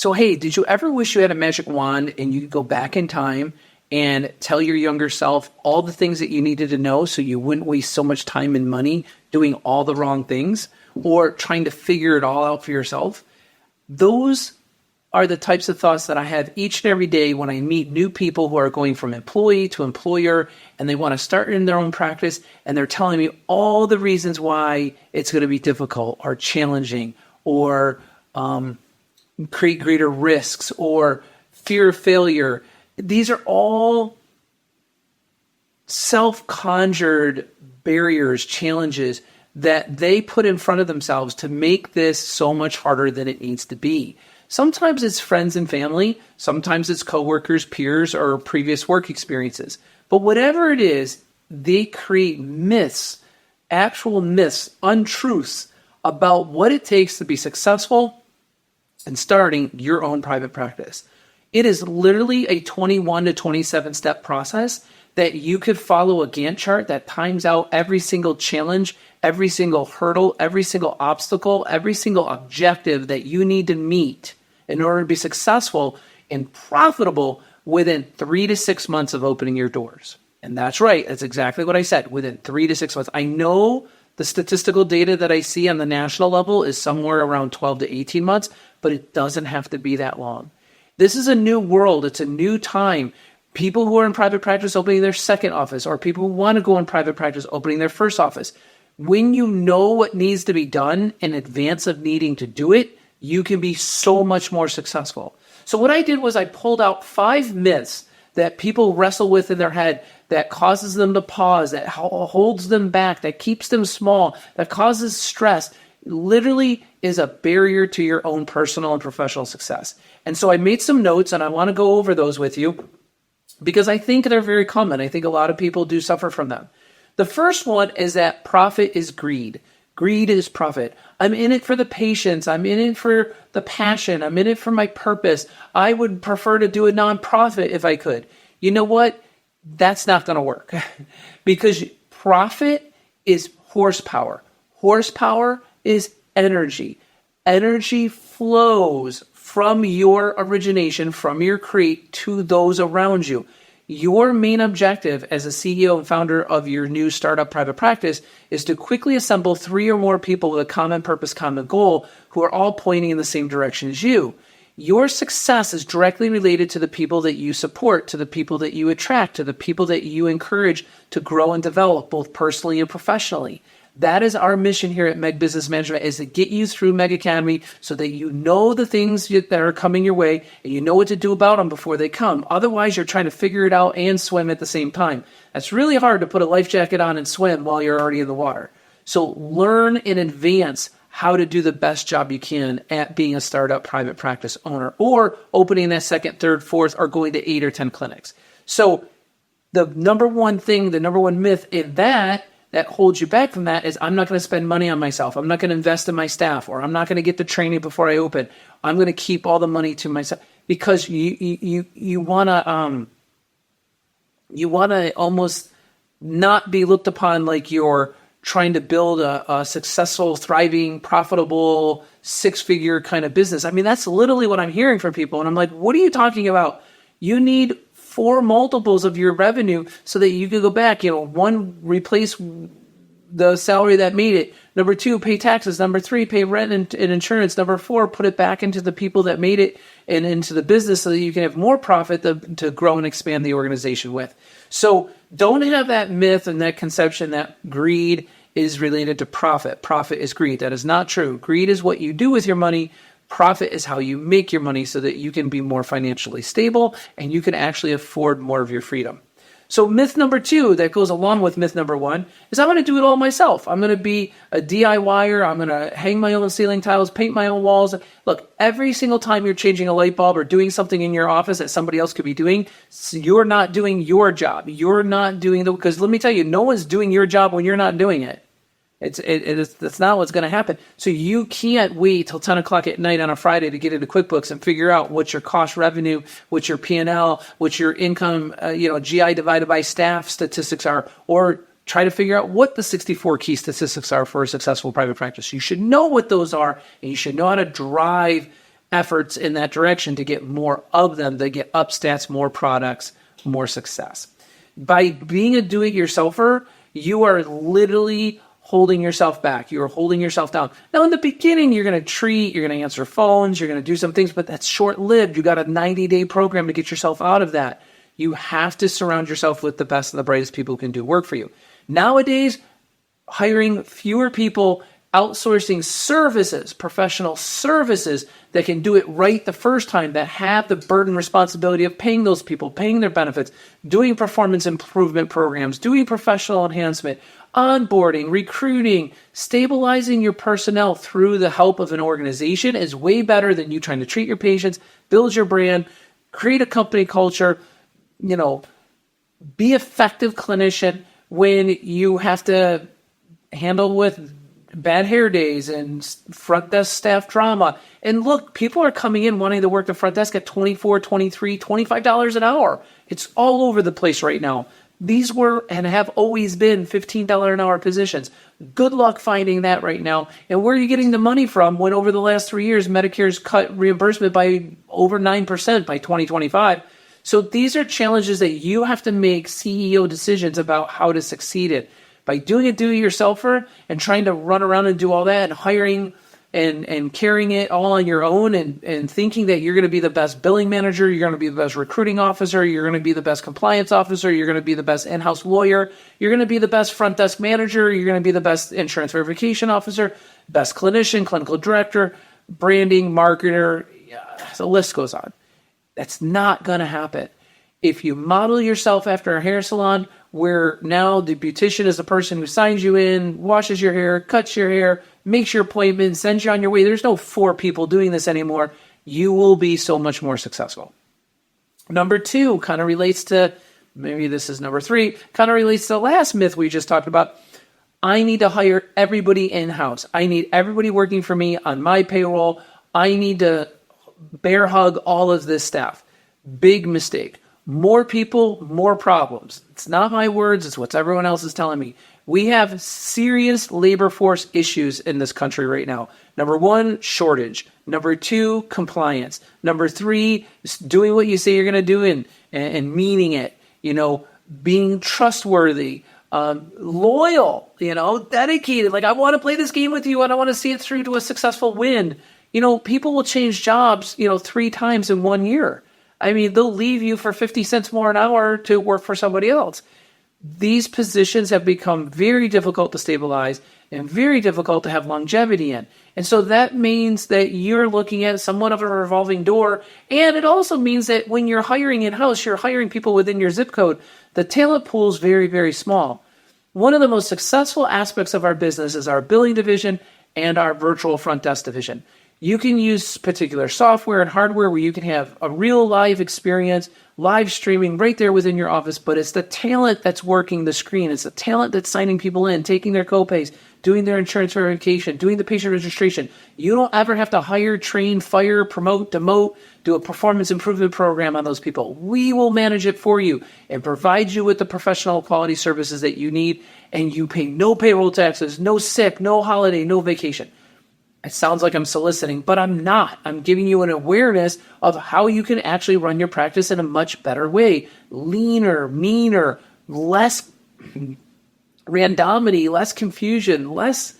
So, hey, did you ever wish you had a magic wand and you could go back in time and tell your younger self all the things that you needed to know so you wouldn't waste so much time and money doing all the wrong things or trying to figure it all out for yourself? Those are the types of thoughts that I have each and every day when I meet new people who are going from employee to employer and they want to start in their own practice and they're telling me all the reasons why it's going to be difficult or challenging or create greater risks or fear of failure. These are all self-conjured barriers, challenges that they put in front of themselves to make this so much harder than it needs to be. Sometimes it's friends and family. Sometimes it's coworkers, peers, or previous work experiences. But whatever it is, they create myths, actual myths, untruths about what it takes to be successful in starting your own private practice. It is literally a 21 to 27 step process that you could follow a Gantt chart that times out every single challenge, every single hurdle, every single obstacle, every single objective that you need to meet in order to be successful and profitable within 3 to 6 months of opening your doors. And that's right. That's exactly what I said. Within 3 to 6 months. I know the statistical data that I see on the national level is somewhere around 12 to 18 months, but it doesn't have to be that long. This is a new world. It's a new time. People who are in private practice opening their second office, or people who want to go in private practice opening their first office. When you know what needs to be done in advance of needing to do it, you can be so much more successful. So what I did was I pulled out 5 myths that people wrestle with in their head that causes them to pause, that holds them back, that keeps them small, that causes stress, literally is a barrier to your own personal and professional success. And so I made some notes and I want to go over those with you because I think they're very common. I think a lot of people do suffer from them. The first one is that profit is greed. Greed is profit. I'm in it for the patients. I'm in it for the passion. I'm in it for my purpose. I would prefer to do a nonprofit if I could. You know what? That's not going to work because profit is horsepower. Horsepower is energy. Energy flows from your origination, from your create to those around you. Your main objective as a CEO and founder of your new startup private practice is to quickly assemble 3 or more people with a common purpose, common goal, who are all pointing in the same direction as you. Your success is directly related to the people that you support, to the people that you attract, to the people that you encourage to grow and develop, both personally and professionally. That is our mission here at Meg Business Management, is to get you through Meg Academy so that you know the things that are coming your way and you know what to do about them before they come. Otherwise, you're trying to figure it out and swim at the same time. That's really hard to put a life jacket on and swim while you're already in the water. So learn in advance how to do the best job you can at being a startup private practice owner or opening that second, third, fourth, or going to 8 or 10 clinics. So the number one thing, the number one myth in that holds you back from that is I'm not going to spend money on myself. I'm not going to invest in my staff, or I'm not going to get the training before I open. I'm going to keep all the money to myself because you want to almost not be looked upon like you're trying to build a successful, thriving, profitable, 6-figure kind of business. I mean, that's literally what I'm hearing from people. And I'm like, what are you talking about? You need 4 multiples of your revenue so that you can go back, 1, replace the salary that made it. Number 2, pay taxes. Number 3, pay rent and insurance. Number 4, put it back into the people that made it and into the business so that you can have more profit to grow and expand the organization with. So don't have that myth and that conception that greed is related to profit. Profit is greed. That is not true. Greed is what you do with your money. Profit is how you make your money so that you can be more financially stable and you can actually afford more of your freedom. So myth number 2 that goes along with myth number 1 is I'm going to do it all myself. I'm going to be a DIYer. I'm going to hang my own ceiling tiles, paint my own walls. Look, every single time you're changing a light bulb or doing something in your office that somebody else could be doing, you're not doing your job. You're not doing because let me tell you, no one's doing your job when you're not doing it. That's not what's going to happen. So you can't wait till 10 o'clock at night on a Friday to get into QuickBooks and figure out what your cost revenue, what your P&L, what your income, GI divided by staff statistics are, or try to figure out what the 64 key statistics are for a successful private practice. You should know what those are, and you should know how to drive efforts in that direction to get more of them, to get up stats, more products, more success. By being a do-it-yourselfer, you are literally holding yourself back. You're holding yourself down. Now, in the beginning, you're going to treat, you're going to answer phones, you're going to do some things, but that's short-lived. You got a 90-day program to get yourself out of that. You have to surround yourself with the best and the brightest people who can do work for you. Nowadays, hiring fewer people, outsourcing services, professional services that can do it right the first time, that have the burden responsibility of paying those people, paying their benefits, doing performance improvement programs, doing professional enhancement, onboarding, recruiting, stabilizing your personnel through the help of an organization is way better than you trying to treat your patients, build your brand, create a company culture, be effective clinician when you have to handle with bad hair days and front desk staff drama. And look, people are coming in wanting to work the front desk at $24, $23, $25 an hour. It's all over the place right now. These were and have always been $15 an hour positions. Good luck finding that right now. And where are you getting the money from when over the last 3 years, Medicare's cut reimbursement by over 9% by 2025? So these are challenges that you have to make CEO decisions about how to succeed in. By doing it do-it-yourselfer and trying to run around and do all that and hiring and carrying it all on your own and thinking that you're going to be the best billing manager, you're going to be the best recruiting officer, you're going to be the best compliance officer, you're going to be the best in-house lawyer, you're going to be the best front desk manager, you're going to be the best insurance verification officer, best clinician, clinical director, branding, marketer, the list goes on. That's not going to happen. If you model yourself after a hair salon where now the beautician is the person who signs you in, washes your hair, cuts your hair, makes your appointment, sends you on your way, there's no 4 people doing this anymore, you will be so much more successful. Number 2 kind of relates to, maybe this is number 3, kind of relates to the last myth we just talked about. I need to hire everybody in-house. I need everybody working for me on my payroll. I need to bear hug all of this staff. Big mistake. More people, more problems. It's not my words, it's what everyone else is telling me. We have serious labor force issues in this country right now. Number 1, shortage. Number 2, compliance. Number 3, doing what you say you're going to do and meaning it. Being trustworthy, loyal, dedicated. Like, I want to play this game with you and I want to see it through to a successful win. People will change jobs, 3 times in 1 year. I mean, they'll leave you for 50 cents more an hour to work for somebody else. These positions have become very difficult to stabilize and very difficult to have longevity in. And so that means that you're looking at somewhat of a revolving door. And it also means that when you're hiring in-house, you're hiring people within your zip code. The talent pool is very, very small. One of the most successful aspects of our business is our billing division and our virtual front desk division. You can use particular software and hardware where you can have a real live experience, live streaming right there within your office, but it's the talent that's working the screen. It's the talent that's signing people in, taking their copays, doing their insurance verification, doing the patient registration. You don't ever have to hire, train, fire, promote, demote, do a performance improvement program on those people. We will manage it for you and provide you with the professional quality services that you need, and you pay no payroll taxes, no sick, no holiday, no vacation. It sounds like I'm soliciting, but I'm not. I'm giving you an awareness of how you can actually run your practice in a much better way. Leaner, meaner, less randomity, less confusion, less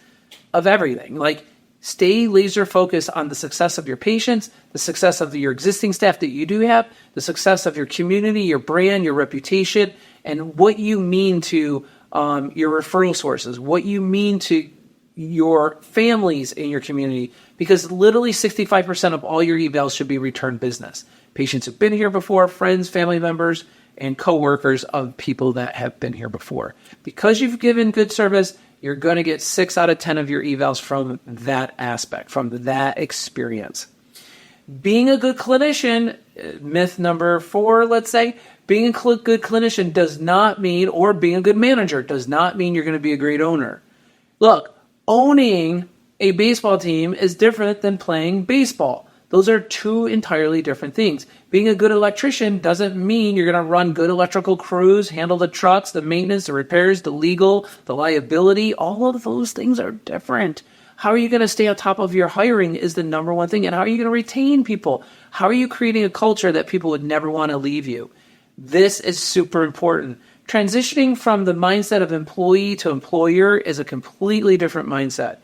of everything. Like, stay laser focused on the success of your patients, the success of your existing staff that you do have, the success of your community, your brand, your reputation, and what you mean to your referral sources, what you mean to your families in your community, because literally 65% of all your evals should be return business. Patients who've been here before, friends, family members, and coworkers of people that have been here before. Because you've given good service, you're going to get 6 out of 10 of your evals from that aspect, from that experience. Being a good clinician, myth number 4, let's say, being a good clinician does not mean, or being a good manager does not mean you're going to be a great owner. Look, owning a baseball team is different than playing baseball. Those are 2 entirely different things. Being a good electrician doesn't mean you're going to run good electrical crews, handle the trucks, the maintenance, the repairs, the legal, the liability. All of those things are different. How are you going to stay on top of your hiring is the number one thing. And how are you going to retain people? How are you creating a culture that people would never want to leave you? This is super important. Transitioning from the mindset of employee to employer is a completely different mindset.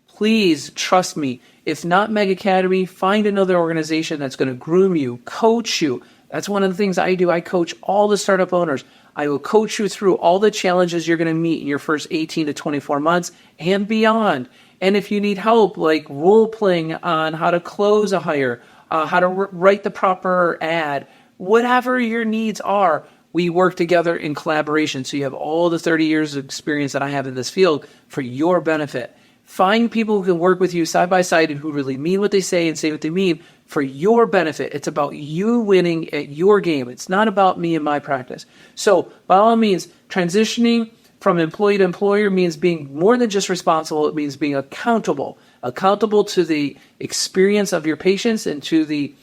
Please trust me. If not Meg Academy, find another organization that's going to groom you, coach you. That's one of the things I do. I coach all the startup owners. I will coach you through all the challenges you're going to meet in your first 18 to 24 months and beyond. And if you need help, like role playing on how to close a hire, how to write the proper ad, whatever your needs are, we work together in collaboration. So you have all the 30 years of experience that I have in this field for your benefit. Find people who can work with you side by side and who really mean what they say and say what they mean for your benefit. It's about you winning at your game. It's not about me and my practice. So by all means, transitioning from employee to employer means being more than just responsible. It means being accountable to the experience of your patients and to the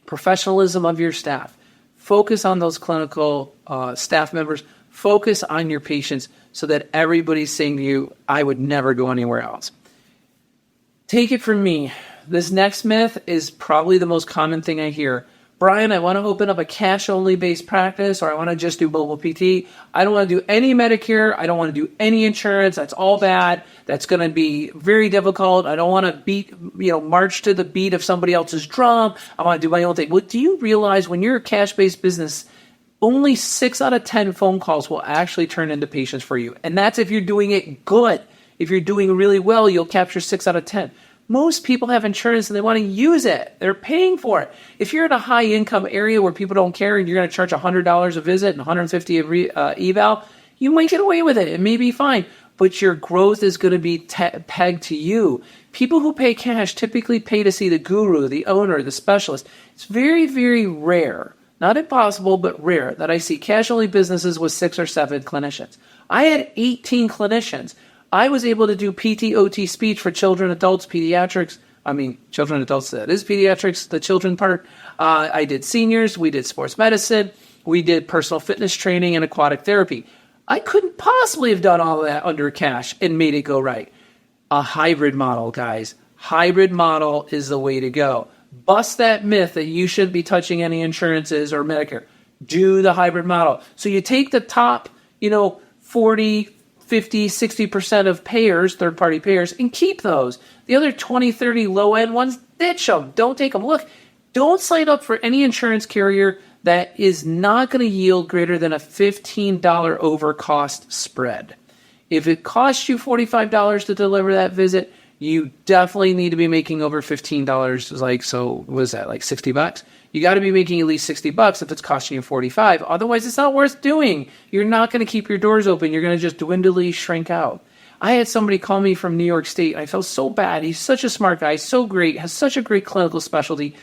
professionalism of your staff. Focus on those clinical staff members. Focus on your patients so that everybody's saying to you, I would never go anywhere else. Take it from me. This next myth is probably the most common thing I hear. Brian, I want to open up a cash-only based practice, or I want to just do mobile PT. I don't want to do any Medicare. I don't want to do any insurance. That's all bad. That's going to be very difficult. I don't want to march to the beat of somebody else's drum. I want to do my own thing. Well, do you realize when you're a cash-based business, only 6 out of 10 phone calls will actually turn into patients for you. And that's if you're doing it good. If you're doing really well, you'll capture 6 out of 10. Most people have insurance and they want to use it. They're paying for it. If you're in a high income area where people don't care and you're going to charge $100 a visit and $150 eval, you might get away with it. It may be fine, but your growth is going to be pegged to you. People who pay cash typically pay to see the guru, the owner, the specialist. It's very, very rare. Not impossible, but rare that I see cash-only businesses with 6 or 7 clinicians. I had 18 clinicians. I was able to do PT, OT, speech for children, adults, pediatrics. Children, adults, that is pediatrics, the children part. I did seniors. We did sports medicine. We did personal fitness training and aquatic therapy. I couldn't possibly have done all of that under cash and made it go right. A hybrid model, guys. Hybrid model is the way to go. Bust that myth that you shouldn't be touching any insurances or Medicare. Do the hybrid model. So you take the top, 40, 50, 60% of payers, third-party payers, and keep those. The other 20, 30 low-end ones, ditch them. Don't take them. Look, don't sign up for any insurance carrier that is not going to yield greater than a $15 over cost spread. If it costs you $45 to deliver that visit, you definitely need to be making over $15. What is that, like $60? You got to be making at least $60 if it's costing you $45. Otherwise, it's not worth doing. You're not going to keep your doors open. You're going to just dwindly shrink out. I had somebody call me from New York State. I felt so bad. He's such a smart guy, so great, has such a great clinical specialty.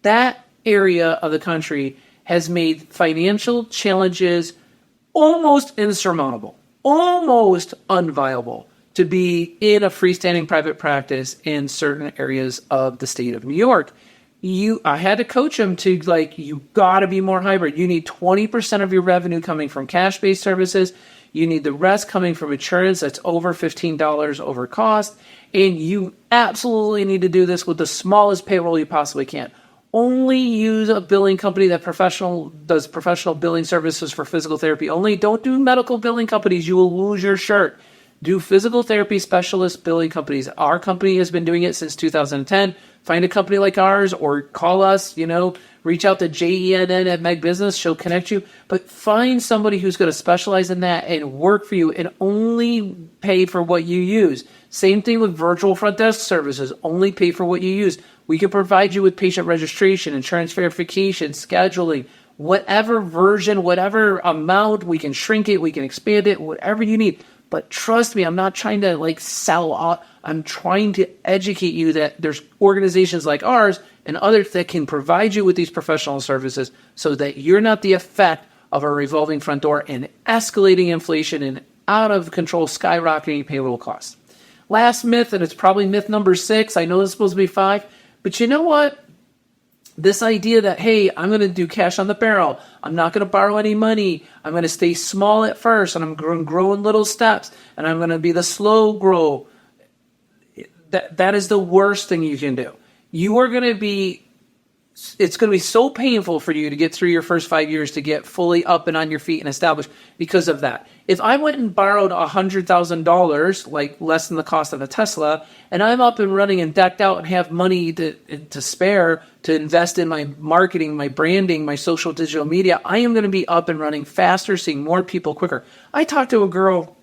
That area of the country has made financial challenges almost insurmountable, almost unviable to be in a freestanding private practice in certain areas of the state of New York. I had to coach him to you got to be more hybrid. You need 20% of your revenue coming from cash-based services. You need the rest coming from insurance that's over $15 over cost. And you absolutely need to do this with the smallest payroll you possibly can. Only use a billing company that does professional billing services for physical therapy. Only don't do medical billing companies. You will lose your shirt. Do physical therapy specialist billing companies. Our company has been doing it since 2010. Find a company like ours or call us, reach out to JENN at Meg Business. She'll connect you. But find somebody who's going to specialize in that and work for you and only pay for what you use. Same thing with virtual front desk services. Only pay for what you use. We can provide you with patient registration, insurance verification, scheduling, whatever version, whatever amount. We can shrink it. We can expand it, whatever you need. But trust me, I'm not trying to sell out. I'm trying to educate you that there's organizations like ours and others that can provide you with these professional services so that you're not the effect of a revolving front door and escalating inflation and out of control skyrocketing payroll costs. Last myth, and it's probably myth number 6. I know it's supposed to be 5, but you know what? This idea that, hey, I'm going to do cash on the barrel. I'm not going to borrow any money. I'm going to stay small at first, and I'm going to grow in little steps, and I'm going to be the slow grow. That is the worst thing you can do. You are going to be It's going to be so painful for you to get through your first 5 years to get fully up and on your feet and established because of that. If I went and borrowed $100,000, like less than the cost of a Tesla, and I'm up and running and decked out and have money to spare to invest in my marketing, my branding, my social digital media, I am going to be up and running faster, seeing more people quicker. I talked to a girl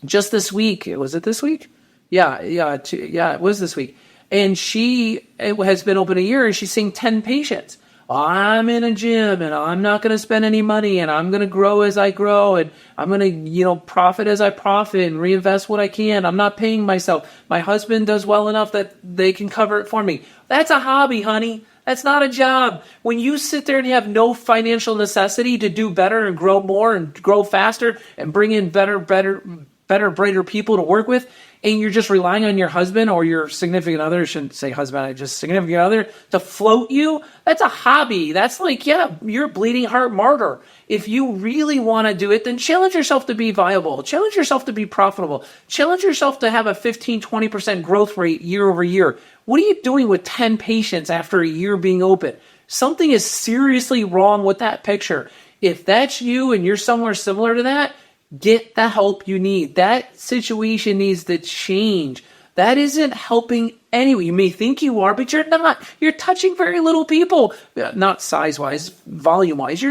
just this week. Was it this week? Yeah, it was this week. And she has been open a year and she's seeing 10 patients. I'm in a gym and I'm not going to spend any money and I'm going to grow as I grow and I'm going to, profit as I profit and reinvest what I can. I'm not paying myself. My husband does well enough that they can cover it for me. That's a hobby, honey. That's not a job. When you sit there and you have no financial necessity to do better and grow more and grow faster and bring in better, brighter people to work with, and you're just relying on your husband or your significant other, I shouldn't say husband, just significant other, to float you, that's a hobby. That's like, you're a bleeding heart martyr. If you really want to do it, then challenge yourself to be viable. Challenge yourself to be profitable. Challenge yourself to have a 15, 20% growth rate year over year. What are you doing with 10 patients after a year being open? Something is seriously wrong with that picture. If that's you and you're somewhere similar to that, get the help you need. That situation needs to change. That isn't helping anyone. You may think you are, but you're not. You're touching very little people. Not size-wise, volume-wise.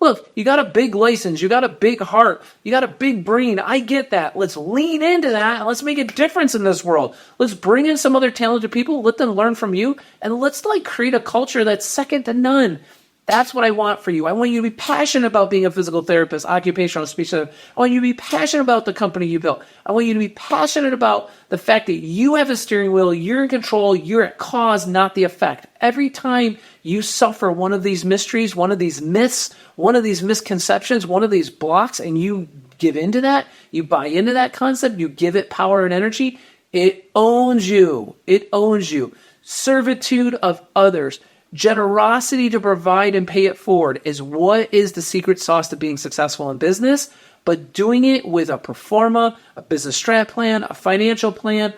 Look, you got a big license. You got a big heart. You got a big brain. I get that. Let's lean into that and let's make a difference in this world. Let's bring in some other talented people. Let them learn from you. And let's create a culture that's second to none. That's what I want for you. I want you to be passionate about being a physical therapist, occupational speech therapist. I want you to be passionate about the company you built. I want you to be passionate about the fact that you have a steering wheel, you're in control, you're at cause, not the effect. Every time you suffer one of these mysteries, one of these myths, one of these misconceptions, one of these blocks, and you give into that, you buy into that concept, you give it power and energy, it owns you. It owns you. Servitude of others. Generosity to provide and pay it forward is what is the secret sauce to being successful in business, but doing it with a pro forma, a business strat plan, a financial plan,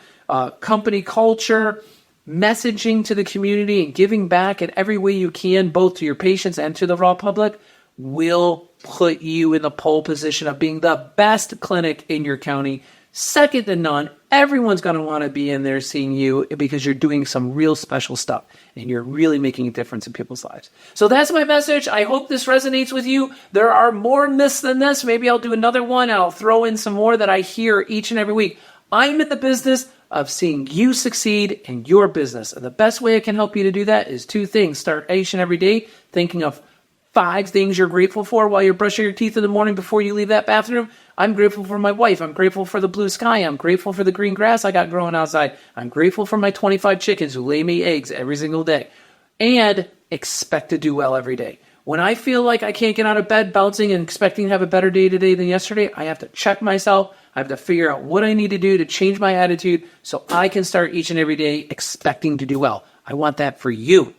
company culture, messaging to the community and giving back in every way you can, both to your patients and to the raw public, will put you in the pole position of being the best clinic in your county, second to none. Everyone's going to want to be in there seeing you because you're doing some real special stuff and you're really making a difference in people's lives. So that's my message. I hope this resonates with you. There are more myths than this. Maybe I'll do another one. I'll throw in some more that I hear each and every week. I'm in the business of seeing you succeed in your business. And the best way I can help you to do that is two things. Start each and every day thinking of 5 things you're grateful for while you're brushing your teeth in the morning before you leave that bathroom. I'm grateful for my wife. I'm grateful for the blue sky. I'm grateful for the green grass I got growing outside. I'm grateful for my 25 chickens who lay me eggs every single day. And expect to do well every day. When I feel like I can't get out of bed bouncing and expecting to have a better day today than yesterday, I have to check myself. I have to figure out what I need to do to change my attitude so I can start each and every day expecting to do well. I want that for you.